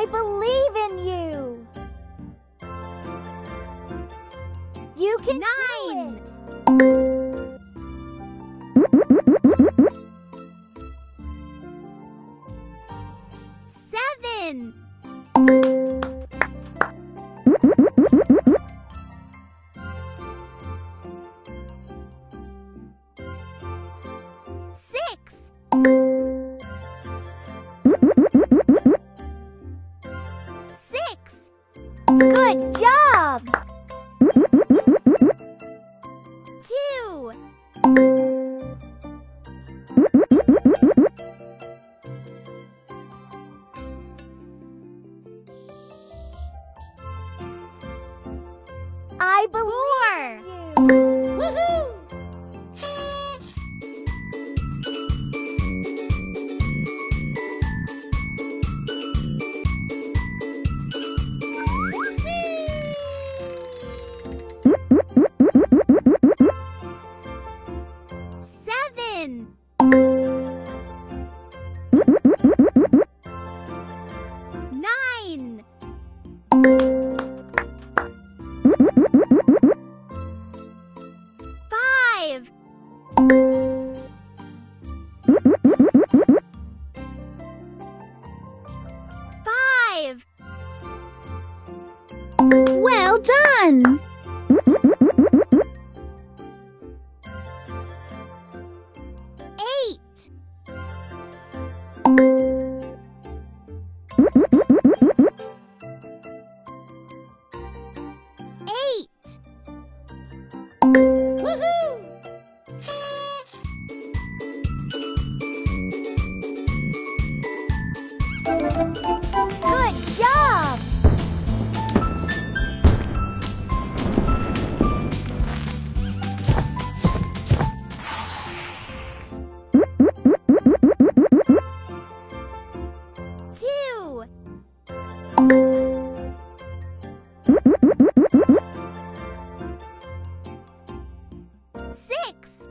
I believe in you. You can do it. 7. 6. 6. Good job. 2. I believe in you. Woohoo! Seven. 9. 5. 5. Well done. 8. 8. Woohoo! Good job. 2. 6.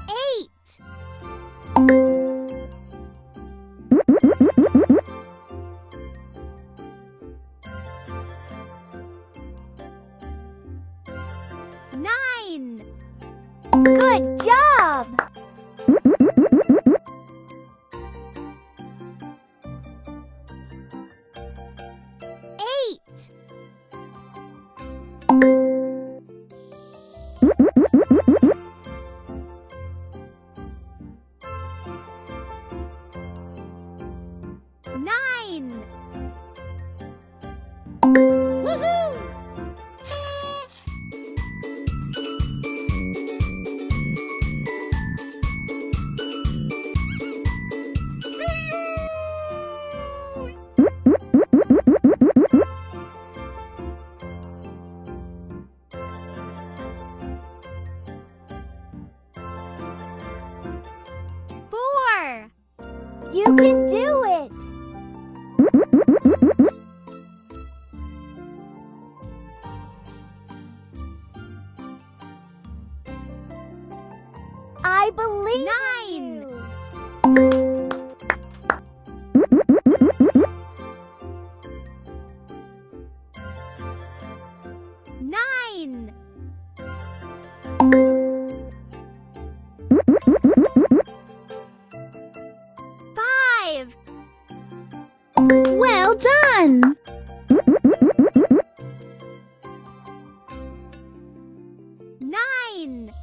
8. 9. Good job. 8. 9. Woohoo! Four. You can do it. 'I believe in 9. you. 9. 5. Well done. 9.